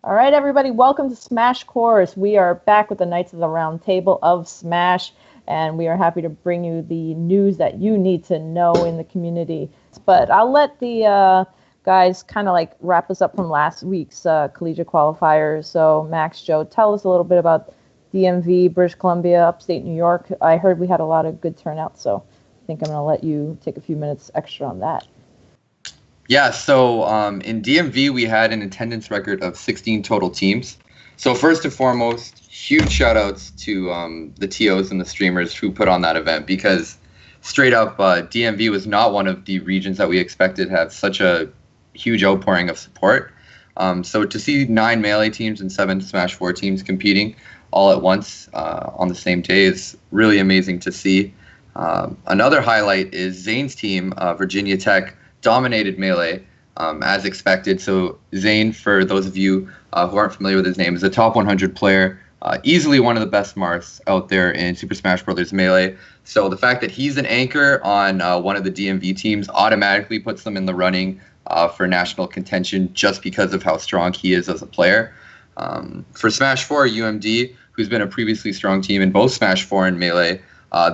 All right, everybody, welcome to Smash Course. We are back with the Knights of the Round Table of Smash, and we are happy to bring you the news that you need to know in the community. But I'll let the guys kind of like wrap us up from last week's collegiate qualifiers. So, Max, Joe, tell us a little bit about DMV, British Columbia, Upstate New York. I heard we had a lot of good turnout, so I think I'm going to let you take a few minutes extra on that. Yeah, so in DMV, we had an attendance record of 16 total teams. So first and foremost, huge shout-outs to the TOs and the streamers who put on that event, because straight up, DMV was not one of the regions that we expected to have such a huge outpouring of support. So to see 9 Melee teams and 7 Smash 4 teams competing all at once on the same day is really amazing to see. Another highlight is Zane's team, Virginia Tech, dominated Melee as expected. So Zane, for those of you who aren't familiar with his name, is a top 100 player, easily one of the best Marths out there in Super Smash Bros. Melee. So the fact that he's an anchor on one of the DMV teams automatically puts them in the running for national contention just because of how strong he is as a player. For Smash 4, UMD, who's been a previously strong team in both Smash 4 and Melee,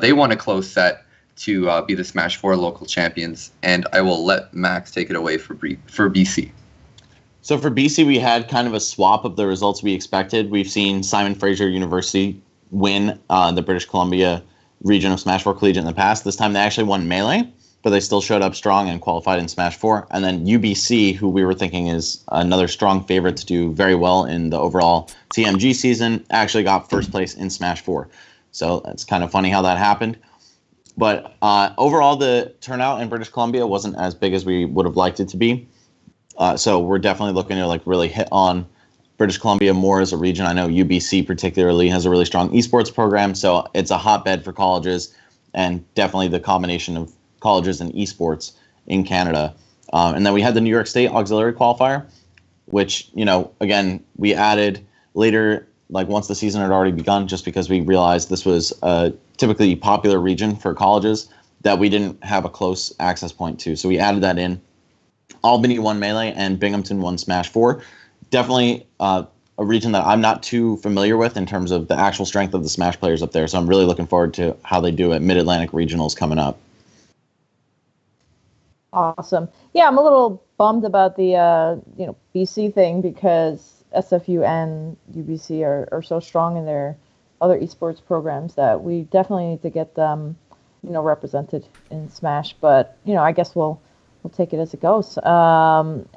they won a close set to be the Smash 4 local champions, and I will let Max take it away for BC. So for BC, we had kind of a swap of the results we expected. We've seen Simon Fraser University win the British Columbia region of Smash 4 Collegiate in the past. This time they actually won Melee, but they still showed up strong and qualified in Smash 4. And then UBC, who we were thinking is another strong favorite to do very well in the overall TMG season, actually got first place in Smash 4. So it's kind of funny how that happened. But overall, the turnout in British Columbia wasn't as big as we would have liked it to be. So we're definitely looking to really hit on British Columbia more as a region. I know UBC particularly has a really strong esports program, so it's a hotbed for colleges, and definitely the combination of colleges and esports in Canada. And then we had the New York State Auxiliary Qualifier, which, again, we added later, once the season had already begun, just because we realized this was a typically popular region for colleges that we didn't have a close access point to. So we added that in. Albany won Melee and Binghamton won Smash 4. Definitely a region that I'm not too familiar with in terms of the actual strength of the Smash players up there. So I'm really looking forward to how they do at Mid-Atlantic Regionals coming up. Awesome. Yeah, I'm a little bummed about the BC thing, because SFU and UBC are so strong in their other esports programs that we definitely need to get them, represented in Smash. But I guess we'll take it as it goes.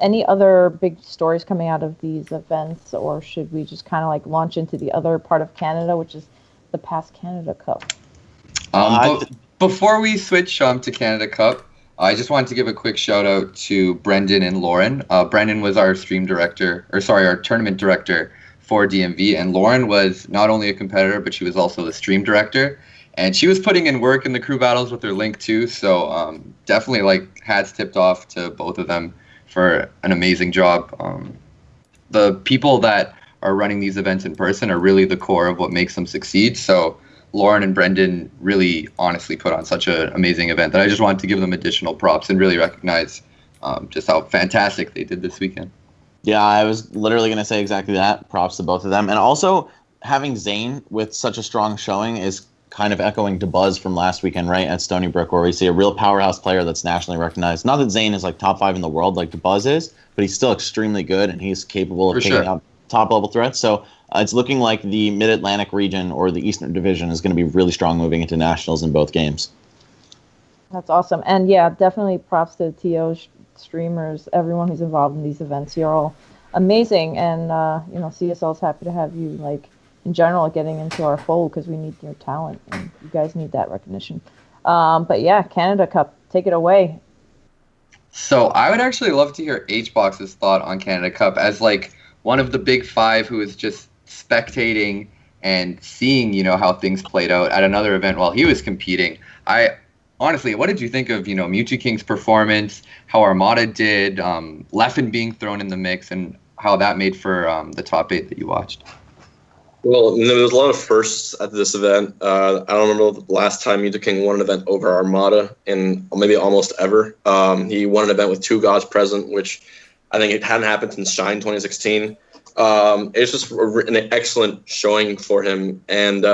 Any other big stories coming out of these events, or should we just kind of launch into the other part of Canada, which is the past Canada Cup? Before we switch to Canada Cup, I just wanted to give a quick shout out to Brendan and Lauren. Brendan was our our tournament director for DMV, and Lauren was not only a competitor, but she was also the stream director, and she was putting in work in the crew battles with her Link too. So definitely hats tipped off to both of them for an amazing job. The people that are running these events in person are really the core of what makes them succeed. So Lauren and Brendan really honestly put on such an amazing event that I just wanted to give them additional props and really recognize just how fantastic they did this weekend. Yeah, I was literally going to say exactly that. Props to both of them. And also, having Zane with such a strong showing is kind of echoing DeBuzz from last weekend, right, at Stony Brook, where we see a real powerhouse player that's nationally recognized. Not that Zane is top 5 in the world like DeBuzz is, but he's still extremely good, and he's capable of taking out top-level threats. So it's looking like the Mid-Atlantic region or the Eastern Division is going to be really strong moving into nationals in both games. That's awesome. And yeah, definitely props to TOs, streamers, everyone who's involved in these events. You're all amazing, and CSL is happy to have you in general getting into our fold, because we need your talent and you guys need that recognition. But yeah, Canada Cup, take it away. So I would actually love to hear HBox's thought on Canada Cup as one of the big 5 who is just spectating and seeing how things played out at another event while he was competing. Honestly, what did you think of, Mewtwo King's performance, how Armada did, Leffen being thrown in the mix, and how that made for the top 8 that you watched? Well, there was a lot of firsts at this event. I don't remember the last time Mewtwo King won an event over Armada in maybe almost ever. He won an event with 2 gods present, which I think it hadn't happened since Shine 2016. It's just an excellent showing for him, and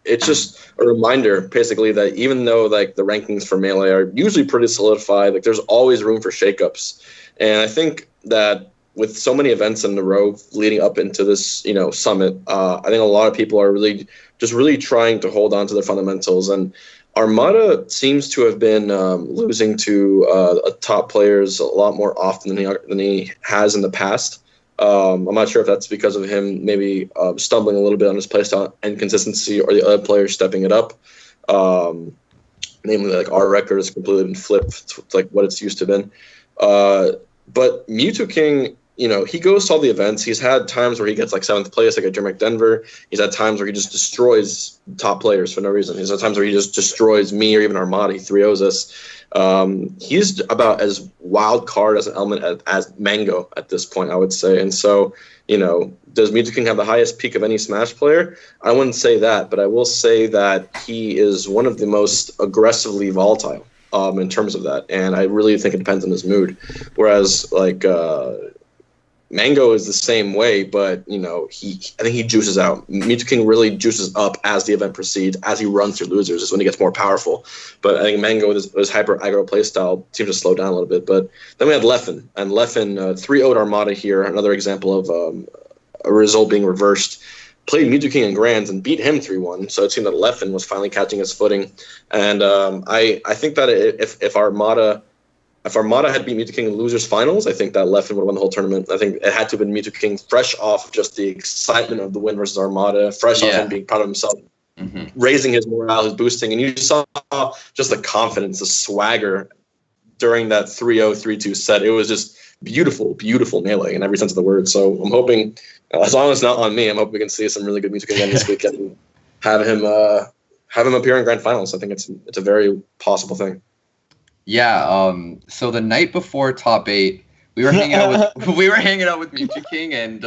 it's just a reminder, basically, that even though like the rankings for Melee are usually pretty solidified, like there's always room for shakeups, and I think that with so many events in a row leading up into this, summit, I think a lot of people are really trying to hold on to their fundamentals, and Armada seems to have been losing to top players a lot more often than he has in the past. I'm not sure if that's because of him maybe stumbling a little bit on his playstyle and consistency, or the other players stepping it up. Namely, like our record has completely been flipped to like what it's used to been. But Mewtwo King, he goes to all the events. He's had times where he gets like 7th place, like at German Denver. He's had times where he just destroys top players for no reason. He's had times where he just destroys me or even Armada. He 3-0s us. He's about as wild card as an element as Mango at this point, I would say. And so, does Mewtwo King have the highest peak of any Smash player? I wouldn't say that, but I will say that he is one of the most aggressively volatile in terms of that. And I really think it depends on his mood. Whereas, like, Mango is the same way, but I think he juices out. Mewtwo King really juices up as the event proceeds, as he runs through losers is when he gets more powerful. But I think Mango with his hyper aggro playstyle seems to slow down a little bit. But then we had Leffen, and Leffen 3-0'd Armada here, another example of a result being reversed. Played Mewtwo King in Grands and beat him 3-1. So it seemed that Leffen was finally catching his footing. And I think that if Armada had beat Mewtwo King in losers finals, I think that Leffen would have won the whole tournament. I think it had to have been Mewtwo King fresh off just the excitement of the win versus Armada, fresh off him being proud of himself, raising his morale, his boosting. And you saw just the confidence, the swagger during that 3-0, 3-2 set. It was just beautiful, beautiful Melee in every sense of the word. So I'm hoping, as long as it's not on me, I'm hoping we can see some really good Mewtwo King again this weekend and have him appear in grand finals. I think it's a very possible thing. Yeah, so the night before top 8, we were hanging out with Mewtwo King, and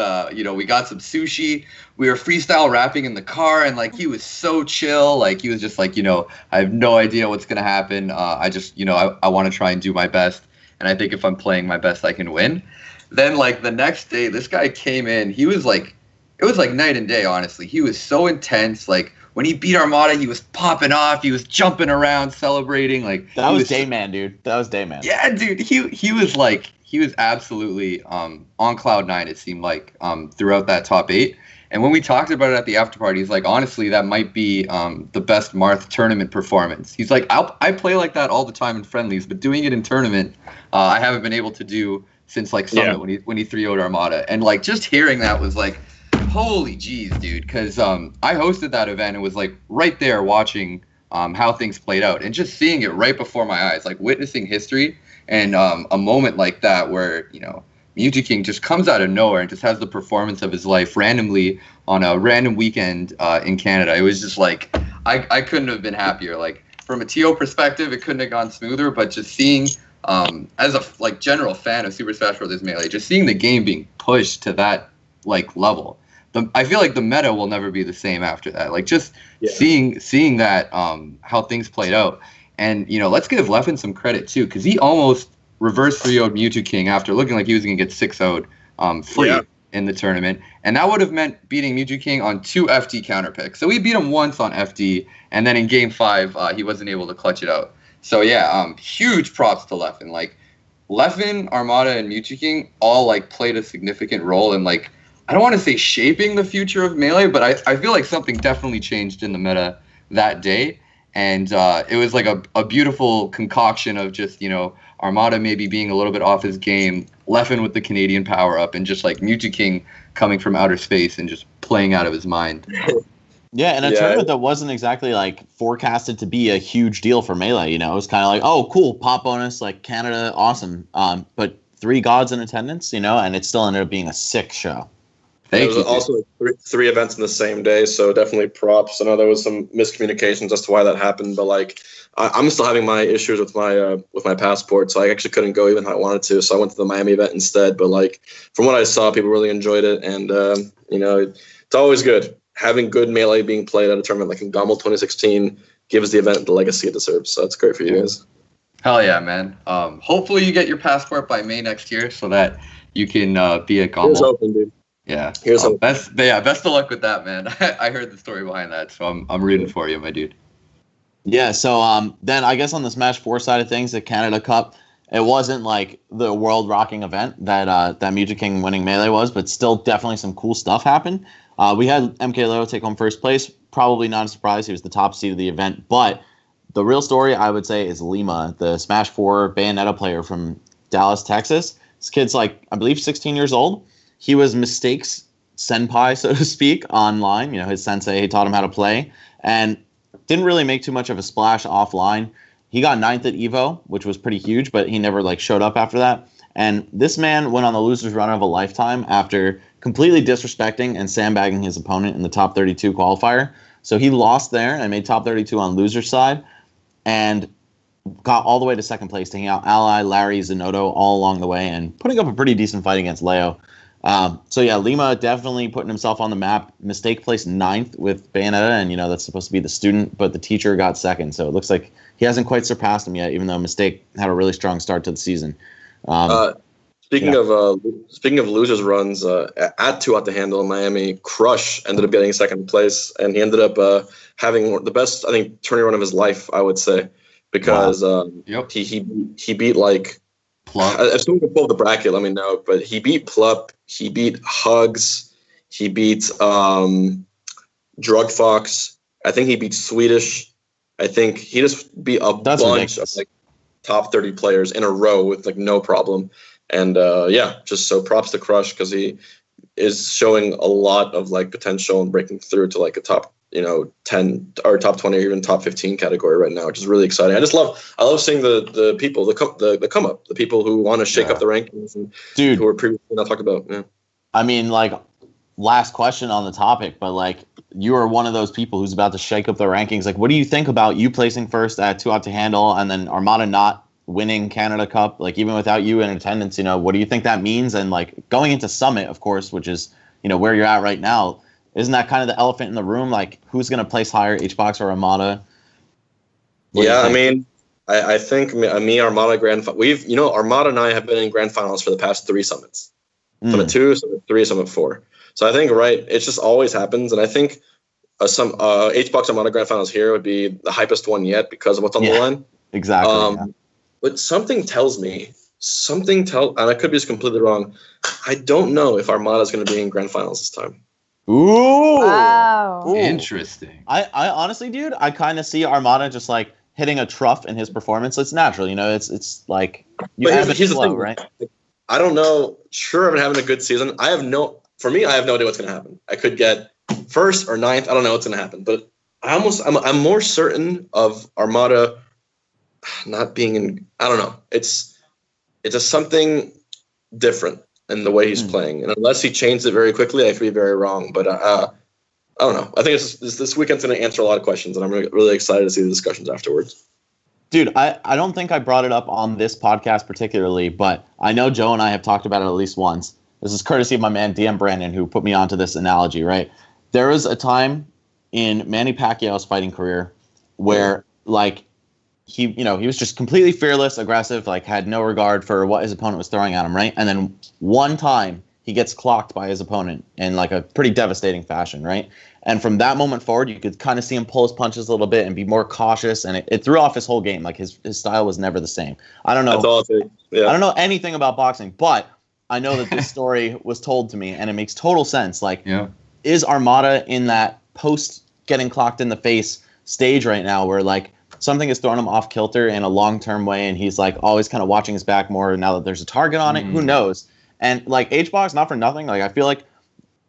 we got some sushi. We were freestyle rapping in the car, and like he was so chill. Like he was just like, I have no idea what's gonna happen. I just I want to try and do my best, and I think if I'm playing my best, I can win. Then like the next day, this guy came in. He was like, it was like night and day. Honestly, he was so intense. Like, when he beat Armada, he was popping off. He was jumping around, celebrating. Like that was Dayman, dude. That was Dayman. Yeah, dude. He was absolutely on cloud 9. It seemed like throughout that top 8. And when we talked about it at the after party, he's like, honestly, that might be the best Marth tournament performance. He's like, I play like that all the time in friendlies, but doing it in tournament, I haven't been able to do since like Summit when he 3-0'd Armada. And like just hearing that was like, holy jeez, dude, because I hosted that event and was like right there watching how things played out and just seeing it right before my eyes, like witnessing history and a moment like that where, Mewtwo King just comes out of nowhere and just has the performance of his life randomly on a random weekend in Canada. It was just like, I couldn't have been happier. Like from a TO perspective, it couldn't have gone smoother, but just seeing as a general fan of Super Smash Bros. Melee, just seeing the game being pushed to that like level. I feel like the meta will never be the same after that. Like just seeing that how things played out, and let's give Leffen some credit too, because he almost reverse 3-0'd Mewtwo King after looking like he was gonna get 6-0'd free in the tournament, and that would have meant beating Mewtwo King on 2 FD counter picks. So we beat him once on FD, and then in Game 5 he wasn't able to clutch it out. So huge props to Leffen. Like Leffen, Armada, and Mewtwo King all like played a significant role in like, I don't want to say shaping the future of Melee, but I feel like something definitely changed in the meta that day. And it was like a beautiful concoction of just, Armada maybe being a little bit off his game, Leffen with the Canadian power-up, and just like Mewtwo King coming from outer space and just playing out of his mind. Yeah, and a tournament that wasn't exactly like forecasted to be a huge deal for Melee, it was kind of like, oh, cool, pop bonus, like Canada, awesome. But 3 gods in attendance, and it still ended up being a sick show. Thank you. Also 3 events in the same day, so definitely props. I know there was some miscommunications as to why that happened, but like I'm still having my issues with my passport, so I actually couldn't go even if I wanted to. So I went to the Miami event instead. But like from what I saw, people really enjoyed it, and it's always good having good Melee being played at a tournament like in Gommel 2016 gives the event the legacy it deserves. So that's great for you guys. Hell yeah, man. Hopefully you get your passport by May next year so that you can be at Gommel. Here's hoping, dude. Yeah. Here's hoping. Best of luck with that, man. I heard the story behind that, so I'm rooting for you, my dude. Yeah, so then I guess on the Smash 4 side of things, the Canada Cup, it wasn't like the world-rocking event that Mewtwo King winning Melee was, but still definitely some cool stuff happened. We had MK Leo take home first place. Probably not a surprise. He was the top seed of the event. But the real story, I would say, is Lima, the Smash 4 Bayonetta player from Dallas, Texas. This kid's like, I believe, 16 years old. He was Mistake's senpai, so to speak, online. You know, his sensei taught him how to play. And didn't really make too much of a splash offline. He got 9th at EVO, which was pretty huge, but he never like showed up after that. And this man went on the loser's run of a lifetime after completely disrespecting and sandbagging his opponent in the top 32 qualifier. So he lost there and made top 32 on loser's side and got all the way to second place, taking out Ally, Larry, Zanotto all along the way and putting up a pretty decent fight against Leo. So yeah, Lima definitely putting himself on the map. Mistake placed 9th with Bayonetta, and you know that's supposed to be the student, but the teacher got second. So it looks like he hasn't quite surpassed him yet, even though Mistake had a really strong start to the season. Speaking of losers runs, at 2 at the handle in Miami, Crush ended up getting second place, and he ended up having the best, I think, tourney run of his life, I would say, because he beat like Plup. As soon as we pull the bracket, let me know. But he beat Plup, he beat Hugs, he beat Drug Fox. I think he beat Swedish. I think he just beat a bunch ridiculous. Of like top 30 players in a row with like no problem. And just so props to Crush because he is showing a lot of like potential and breaking through to like a top 10 or top 20 or even top 15 category right now, which is really exciting. I love seeing the people, the come up, the people who want to shake up the rankings and who were previously not talked about. Yeah. I mean, like, last question on the topic, but like you are one of those people who's about to shake up the rankings. Like, what do you think about you placing first at 2 out to handle and then Armada not winning Canada Cup, like even without you in attendance? What do you think that means? And like going into Summit, of course, which is where you're at right now, isn't that kind of the elephant in the room? Like, who's going to place higher, HBox or Armada? I mean, I think me, Armada, Armada and I have been in grand finals for the past 3 summits. Summit 2, Summit 3, Summit 4. So I think, it just always happens. And I think some HBox Armada grand finals here would be the hypest one yet because of what's on the line. Exactly. But something tells me, and I could be just completely wrong, I don't know if Armada is going to be in grand finals this time. Ooh. Wow. Ooh. Interesting. I honestly, dude, I kind of see Armada just like hitting a trough in his performance. It's natural, it's like you have here's flow, the thing, right? I don't know. Sure, I've been having a good season. I have no idea what's going to happen. I could get 1st or 9th. I don't know what's going to happen, but I'm more certain of Armada not being in. I don't know. It's just something different in the way he's playing, and unless he changed it very quickly, I could be very wrong. But I don't know. I think this weekend's going to answer a lot of questions, and I'm really excited to see the discussions afterwards. Dude, I don't think I brought it up on this podcast particularly, but I know Joe and I have talked about it at least once. This is courtesy of my man DM Brandon, who put me onto this analogy. Right, there was a time in Manny Pacquiao's fighting career where like. He was just completely fearless, aggressive, like had no regard for what his opponent was throwing at him, right? And then one time he gets clocked by his opponent in like a pretty devastating fashion, right? And from that moment forward, you could kind of see him pull his punches a little bit and be more cautious, and it threw off his whole game. Like his style was never the same. I don't know. That's all I'll say. Yeah. I don't know anything about boxing, but I know that this story was told to me, and it makes total sense. Like, is Armada in that post getting clocked in the face stage right now where like something has thrown him off kilter in a long-term way, and he's like always kind of watching his back more now that there's a target on it? Who knows? And like HBox, not for nothing, like I feel like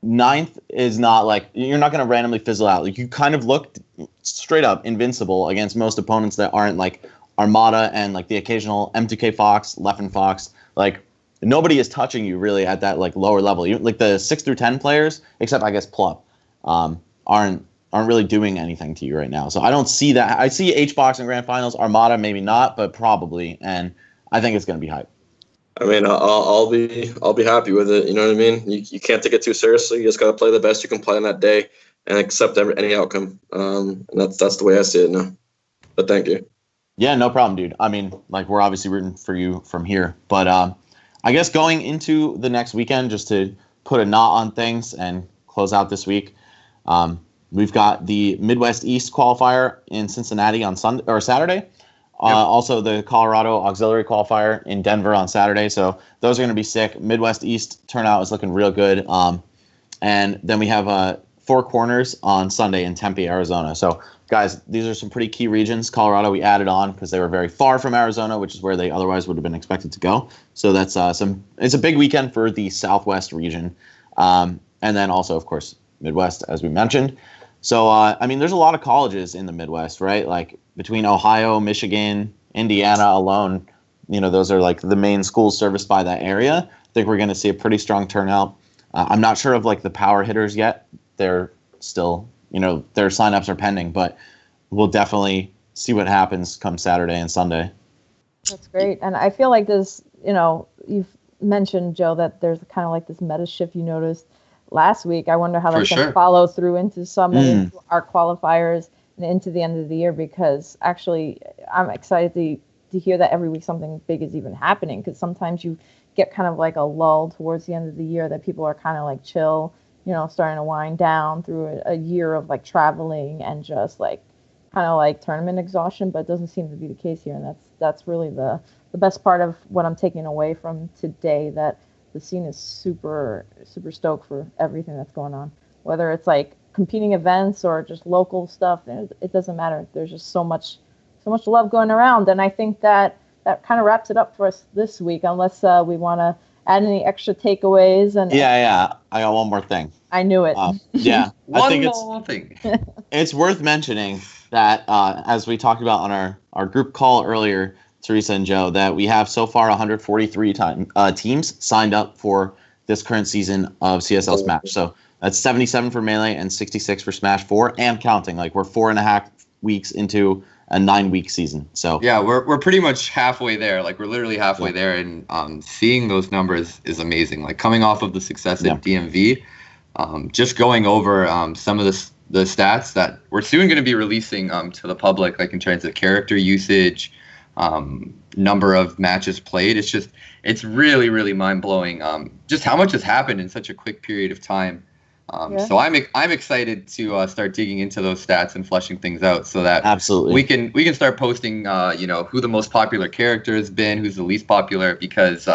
9th is not like you're not going to randomly fizzle out. Like you kind of looked straight up invincible against most opponents that aren't like Armada and like the occasional M2K Fox, Leffen Fox. Like nobody is touching you really at that like lower level. Like the 6 through 10 players, except I guess Plup, aren't really doing anything to you right now. So I don't see that. I see HBox in grand finals, Armada maybe not, but probably, and I think it's going to be hype. I mean, I'll be happy with it. You know what I mean? You can't take it too seriously. You just got to play the best you can play on that day. and accept any outcome. And that's the way I see it now. But thank you. Yeah, no problem, dude. I mean, like, we're obviously rooting for you from here. But I guess going into the next weekend, just to put a knot on things and close out this week, we've got the Midwest East qualifier in Cincinnati on Sunday or Saturday. Yep. Also, the Colorado Auxiliary qualifier in Denver on Saturday. So those are going to be sick. Midwest East turnout is looking real good. And then we have Four Corners on Sunday in Tempe, Arizona. So, guys, these are some pretty key regions. Colorado we added on because they were very far from Arizona, which is where they otherwise would have been expected to go. So that's it's a big weekend for the Southwest region. And then also, of course, Midwest, as we mentioned. So, I mean, there's a lot of colleges in the Midwest, right? Like between Ohio, Michigan, Indiana alone, those are like the main schools serviced by that area. I think we're going to see a pretty strong turnout. I'm not sure of like the power hitters yet. They're still, their signups are pending, but we'll definitely see what happens come Saturday and Sunday. That's great. And I feel like there's, you've mentioned, Joe, that there's kind of like this meta shift you noticed last week. I wonder how that's going to follow through into into our qualifiers and into the end of the year, because actually I'm excited to hear that every week something big is even happening, because sometimes you get kind of like a lull towards the end of the year that people are kind of like chill, starting to wind down through a year of like traveling and just like kind of like tournament exhaustion, but it doesn't seem to be the case here. And that's really the best part of what I'm taking away from today, that the scene is super, super stoked for everything that's going on, whether it's like competing events or just local stuff. It doesn't matter. There's just so much love going around. And I think that kind of wraps it up for us this week, unless we want to add any extra takeaways. And yeah, I got one more thing. I knew it. I think more thing. It's worth mentioning that as we talked about on our group call earlier, Teresa and Joe, that we have so far 143 teams signed up for this current season of CSL Smash. So that's 77 for Melee and 66 for Smash 4 and counting. Like, we're 4.5 weeks into a 9-week season. So yeah, we're pretty much halfway there. Like, we're literally halfway there, and seeing those numbers is amazing. Like, coming off of the success at DMV, just going over some of the stats that we're soon going to be releasing to the public, like in terms of character usage, number of matches played. It's really, really mind blowing. Just how much has happened in such a quick period of time. So I'm excited to start digging into those stats and fleshing things out, so that absolutely we can start posting who the most popular character has been, who's the least popular, because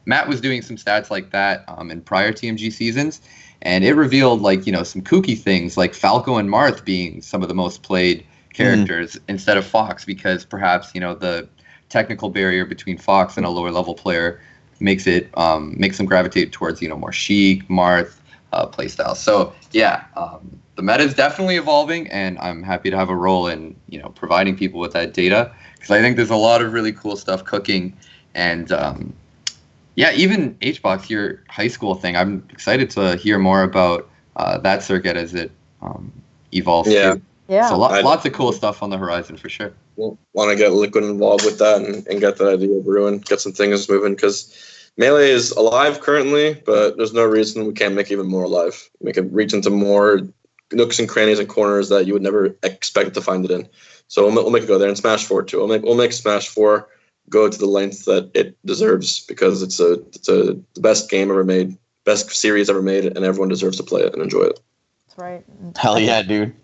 Matt was doing some stats like that in prior TMG seasons, and it revealed some kooky things like Falco and Marth being some of the most played characters instead of Fox, because perhaps the technical barrier between Fox and a lower level player makes them gravitate towards more Sheik, Marth playstyle. So the meta is definitely evolving, and I'm happy to have a role in providing people with that data, because I think there's a lot of really cool stuff cooking. And even HBox, your high school thing, I'm excited to hear more about that circuit as it evolves too. So lots of cool stuff on the horizon for sure. We'll want to get Liquid involved with that and get that idea brewing, get some things moving, because Melee is alive currently, but there's no reason we can't make it even more alive. Make it reach into more nooks and crannies and corners that you would never expect to find it in. So we'll make it go there, and Smash 4 too. We'll make Smash 4 go to the length that it deserves, because it's the best game ever made, best series ever made, and everyone deserves to play it and enjoy it. That's right. Hell yeah, dude.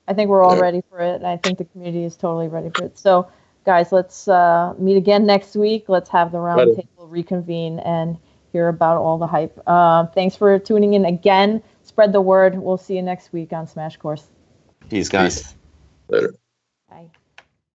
I think we're all ready for it. I think the community is totally ready for it. So, guys, let's meet again next week. Let's have the round table reconvene and hear about all the hype. Thanks for tuning in again. Spread the word. We'll see you next week on Smash Course. Peace, guys. Later. Bye.